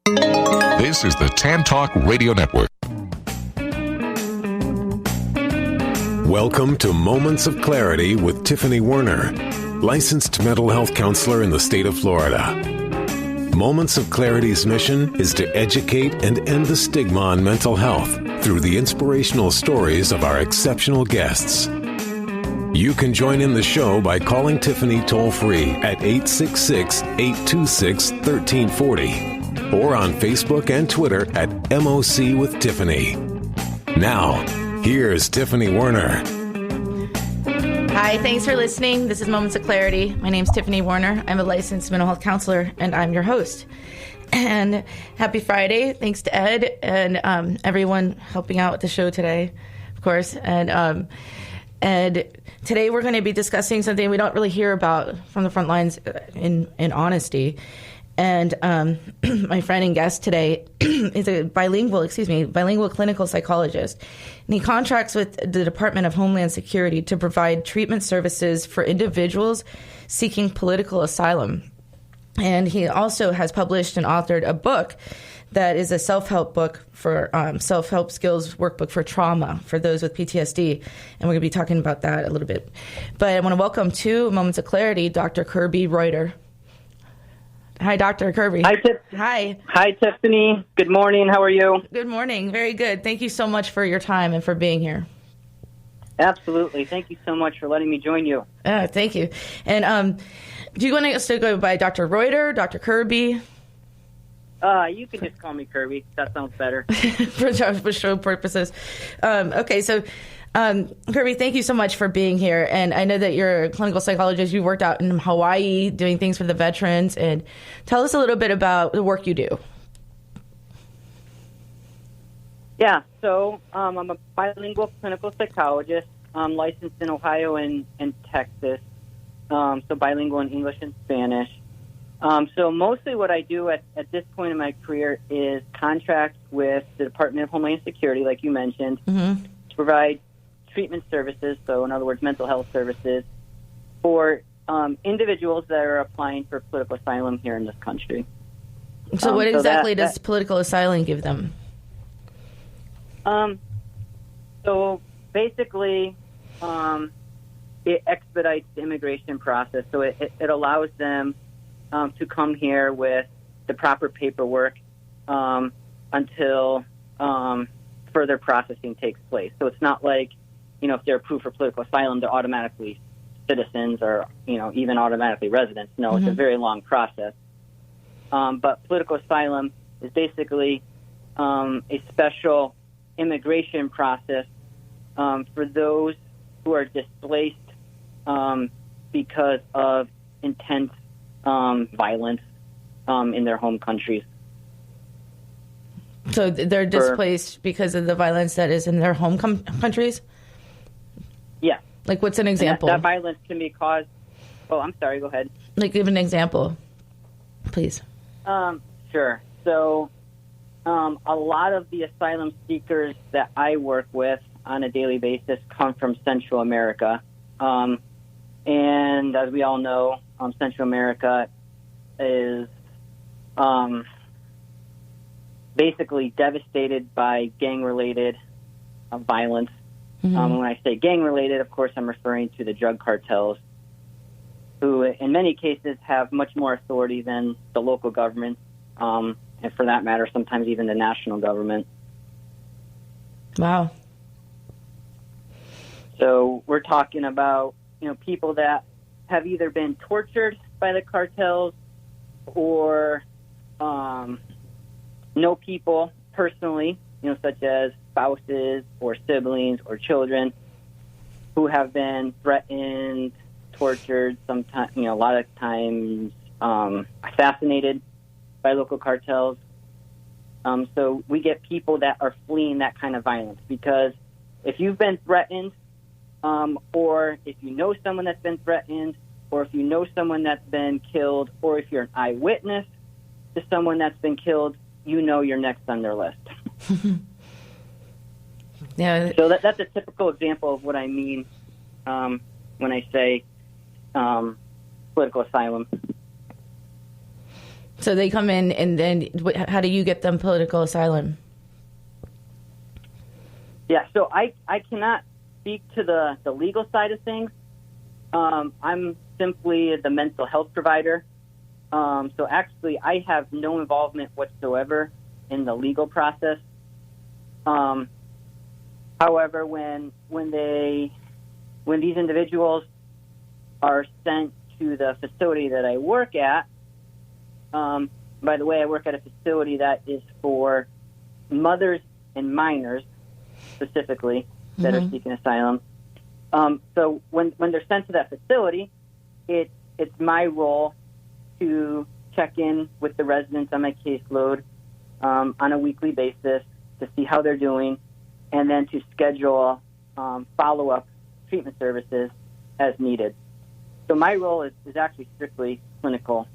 This is the Tan Talk Radio Network. Welcome to Moments of Clarity with Tiffany Werner, licensed mental health counselor in the state of Florida. Moments of Clarity's mission is to educate and end the stigma on mental health through the inspirational stories of our exceptional guests. You can join in the show by calling Tiffany toll-free at 866-826-1340 or on Facebook and Twitter at MOC with Tiffany. Now, here's Tiffany Werner. Hi, thanks for listening. This is Moments of Clarity. My name's Tiffany Werner. I'm a licensed mental health counselor, and I'm your host. And happy Friday. Thanks to Ed and everyone helping out with the show today, of course. And today we're going to be discussing something we don't really hear about from the front lines in honesty. And my friend and guest today is a bilingual clinical psychologist. And he contracts with the Department of Homeland Security to provide treatment services for individuals seeking political asylum. And he also has published and authored a book that is a self-help book for self-help skills workbook for trauma for those with PTSD. And we're going to be talking about that a little bit. But I want to welcome to Moments of Clarity, Dr. Kirby Ruetter. Hi, Dr. Kirby. Hi, Hi. Hi, Tiffany. Good morning. How are you? Good morning. Very good. Thank you so much for your time and for being here. Absolutely. Thank you so much for letting me join you. Thank you. And do you want us to go by Dr. Ruetter, Dr. Kirby? You can just call me Kirby. That sounds better. for show purposes. Okay, so Kirby, thank you so much for being here. And I know that you're a clinical psychologist. You worked out in Hawaii doing things for the veterans. And tell us a little bit about the work you do. Yeah, so I'm a bilingual clinical psychologist. I'm licensed in Ohio and Texas, so bilingual in English and Spanish. So mostly what I do at this point in my career is contract with the Department of Homeland Security, like you mentioned, to provide treatment services, so in other words, mental health services, for individuals that are applying for political asylum here in this country. So what exactly does political asylum give them? So basically, it expedites the immigration process. So it allows them to come here with the proper paperwork until further processing takes place. So it's not like, if they're approved for political asylum, they're automatically citizens or, even automatically residents. No, It's a very long process. But political asylum is basically a special immigration process for those who are displaced because of intense violence in their home countries. So they're displaced because of the violence that is in their home countries? Yeah. Like, what's an example? That violence can be caused... Oh, I'm sorry. Go ahead. Like, give an example, please. Sure. So a lot of the asylum seekers that I work with on a daily basis come from Central America. And as we all know, Central America is basically devastated by gang-related violence. When I say gang-related, of course, I'm referring to the drug cartels, who in many cases have much more authority than the local government, and for that matter, sometimes even the national government. Wow. So we're talking about, people that have either been tortured by the cartels or know people personally, such as spouses or siblings or children who have been threatened, tortured, sometimes, a lot of times assassinated by local cartels. So we get people that are fleeing that kind of violence because if you've been threatened, or if you know someone that's been threatened, or if you know someone that's been killed, or if you're an eyewitness to someone that's been killed, you're next on their list. Yeah. So that's a typical example of what I mean when I say political asylum. So they come in, and then how do you get them political asylum? Yeah, so I cannot speak to the legal side of things. I'm simply the mental health provider. So actually, I have no involvement whatsoever in the legal process. However, when these individuals are sent to the facility that I work at, by the way, I work at a facility that is for mothers and minors specifically that are seeking asylum. So when they're sent to that facility, it's my role to check in with the residents on my caseload on a weekly basis to see how they're doing, and then to schedule follow-up treatment services as needed. So my role is actually strictly clinical,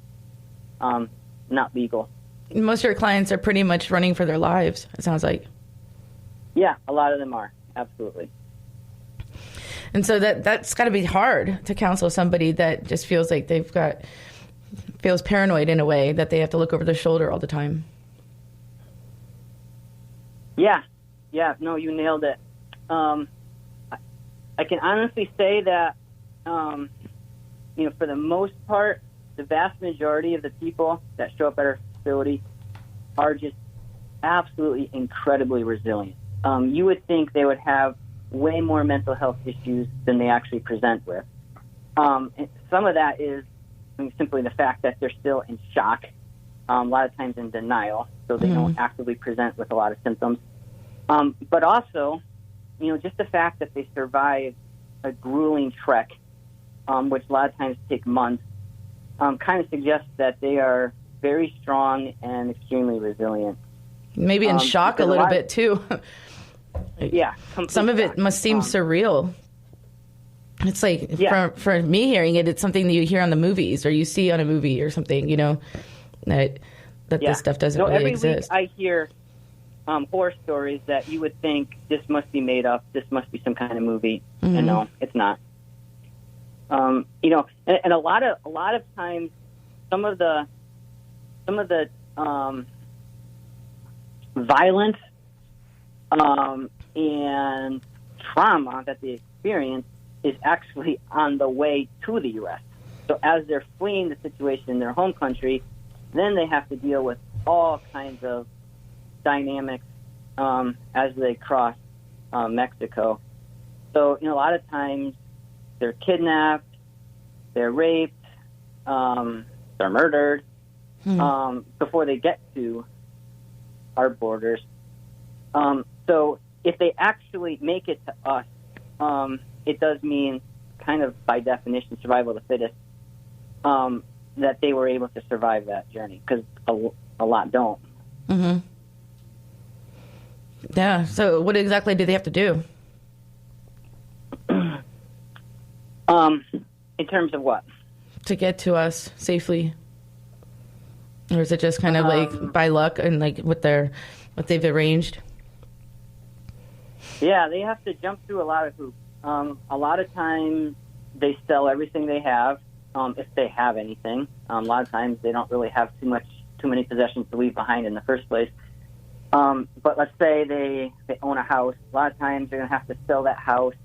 not legal. Most of your clients are pretty much running for their lives, it sounds like. Yeah, a lot of them are, absolutely. And so that's got to be hard to counsel somebody that just feels like feels paranoid in a way, that they have to look over their shoulder all the time. Yeah, no, you nailed it. I can honestly say that, for the most part, the vast majority of the people that show up at our facility are just absolutely incredibly resilient. You would think they would have way more mental health issues than they actually present with. And some of that is simply the fact that they're still in shock, a lot of times in denial, so they don't actively present with a lot of symptoms. But also, just the fact that they survive a grueling trek, which a lot of times take months, kind of suggests that they are very strong and extremely resilient. Maybe in shock a little bit, too. Yeah. Some of it must seem surreal. It's like, for me hearing it, it's something that you hear on the movies or you see on a movie or something, that this stuff doesn't really every exist. Week I hear horror stories that you would think this must be made up, this must be some kind of movie, and no, it's not. And a lot of times, some of the violence and trauma that they experience is actually on the way to the U.S. So as they're fleeing the situation in their home country, then they have to deal with all kinds of dynamics as they cross Mexico. So, a lot of times they're kidnapped, they're raped, they're murdered before they get to our borders. So if they actually make it to us, it does mean, kind of by definition, survival of the fittest, that they were able to survive that journey, because a lot don't. Mm-hmm. Yeah, so what exactly do they have to do? In terms of what? To get to us safely? Or is it just kind of like by luck and like what they've arranged? Yeah, they have to jump through a lot of hoops. A lot of times they sell everything they have, if they have anything. A lot of times they don't really have too many possessions to leave behind in the first place. But let's say they own a house. A lot of times they're going to have to sell that house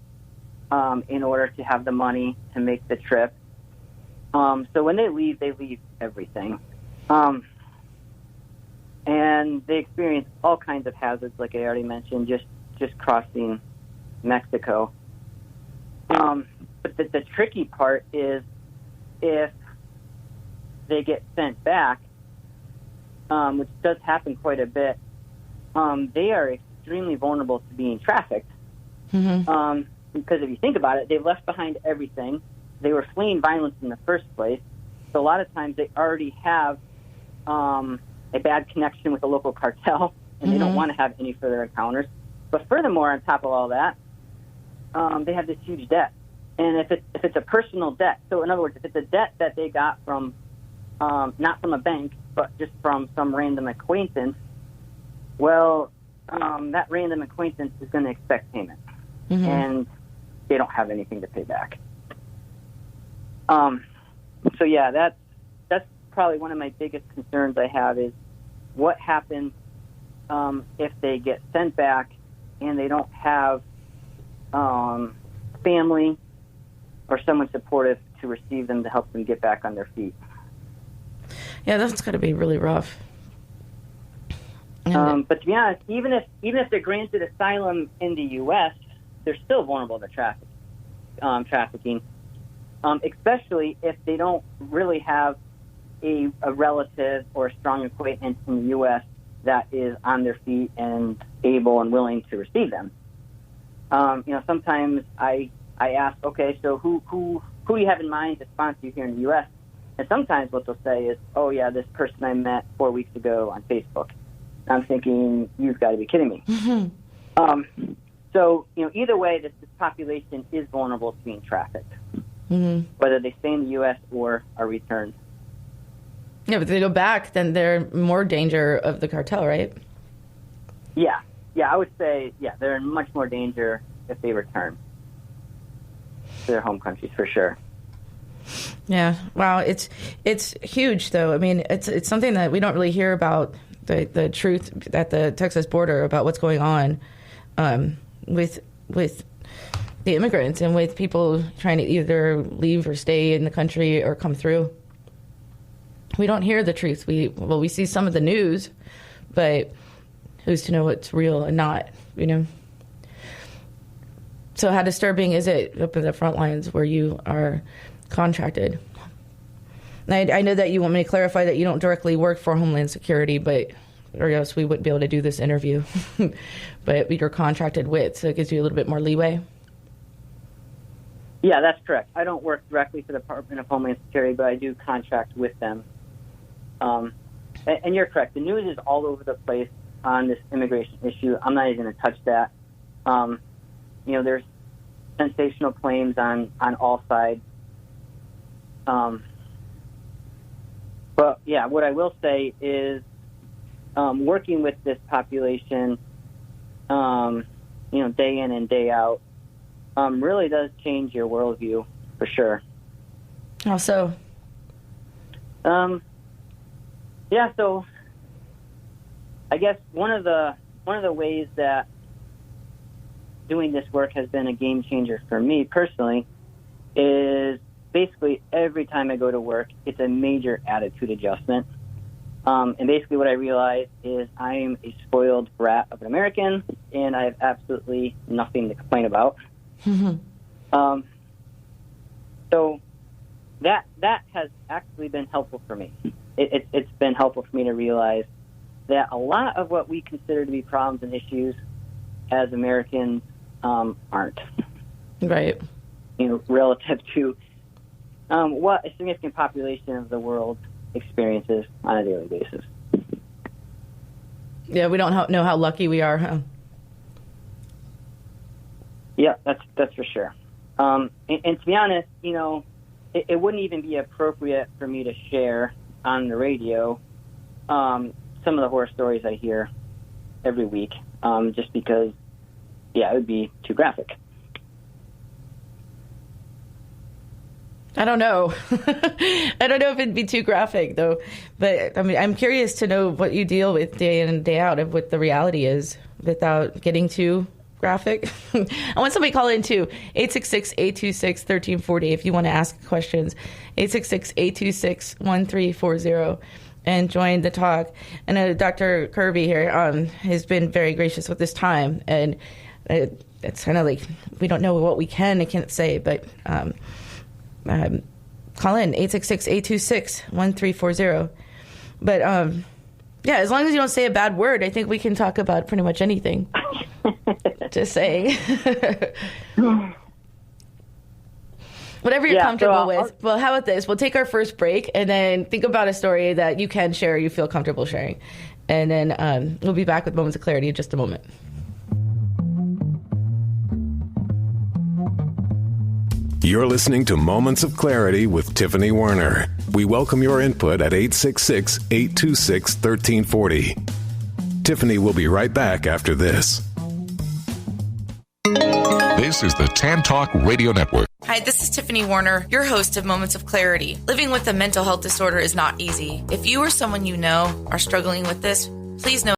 in order to have the money to make the trip. So when they leave everything. And they experience all kinds of hazards, like I already mentioned, just crossing Mexico. But the tricky part is if they get sent back, which does happen quite a bit, they are extremely vulnerable to being trafficked. Mm-hmm. Because if you think about it, they've left behind everything. They were fleeing violence in the first place. So a lot of times they already have a bad connection with a local cartel, and they don't want to have any further encounters. But furthermore, on top of all that, they have this huge debt. And if it's a personal debt, so in other words, if it's a debt that they got from, not from a bank, but just from some random acquaintance, well, that random acquaintance is going to expect payment. Mm-hmm. And they don't have anything to pay back. So yeah, that's probably one of my biggest concerns I have is what happens if they get sent back and they don't have family or someone supportive to receive them to help them get back on their feet. Yeah, that's got to be really rough. But to be honest, even if they're granted asylum in the U.S., they're still vulnerable to trafficking, especially if they don't really have a relative or a strong acquaintance in the U.S. that is on their feet and able and willing to receive them. Sometimes I ask, okay, so who do you have in mind to sponsor you here in the U.S.? And sometimes what they'll say is, oh, yeah, this person I met 4 weeks ago on Facebook. And I'm thinking, you've got to be kidding me. Mm-hmm. So, either way, this population is vulnerable to being trafficked, whether they stay in the U.S. or are returned. Yeah, but if they go back, then they're more danger of the cartel, right? Yeah, I would say, they're in much more danger if they return to their home countries, for sure. Yeah, wow, it's huge, though. I mean, it's something that we don't really hear about, the truth at the Texas border about what's going on with the immigrants and with people trying to either leave or stay in the country or come through. We don't hear the truth. We see some of the news, but who's to know what's real and not, So how disturbing is it up in the front lines where you are contracted? And I know that you want me to clarify that you don't directly work for Homeland Security, or else we wouldn't be able to do this interview. But you're contracted with, so it gives you a little bit more leeway. Yeah, that's correct. I don't work directly for the Department of Homeland Security, but I do contract with them. And you're correct. The news is all over the place on this immigration issue. I'm not even going to touch that. There's sensational claims on all sides. But yeah, what I will say is working with this population, day in and day out, really does change your worldview for sure. How so? So I guess one of the ways that doing this work has been a game changer for me personally is basically every time I go to work, it's a major attitude adjustment. And basically what I realize is I'm a spoiled brat of an American, and I have absolutely nothing to complain about. Mm-hmm. So that has actually been helpful for me. It's been helpful for me to realize that a lot of what we consider to be problems and issues as Americans aren't. Right. Relative to what a significant population of the world experiences on a daily basis. Yeah, we don't know how lucky we are, huh? Yeah, that's for sure. And to be honest, it wouldn't even be appropriate for me to share on the radio some of the horror stories I hear every week, just because, it would be too graphic. I don't know. I don't know if it'd be too graphic, though. But, I mean, I'm curious to know what you deal with day in and day out of what the reality is without getting too graphic. I want somebody to call in, too. 866-826-1340 if you want to ask questions. 866-826-1340 and join the talk. I know Dr. Kirby here has been very gracious with his time. And it's kind of like we don't know what we can and can't say, but... call in 866-826-1340. But as long as you don't say a bad word, I think we can talk about pretty much anything. Just saying. Whatever you're comfortable with. Well, how about this? We'll take our first break and then think about a story that you can share, you feel comfortable sharing. And then we'll be back with Moments of Clarity in just a moment. You're listening to Moments of Clarity with Tiffany Werner. We welcome your input at 866-826-1340. Tiffany will be right back after this. This is the Tan Talk Radio Network. Hi, this is Tiffany Warner, your host of Moments of Clarity. Living with a mental health disorder is not easy. If you or someone you know are struggling with this, please know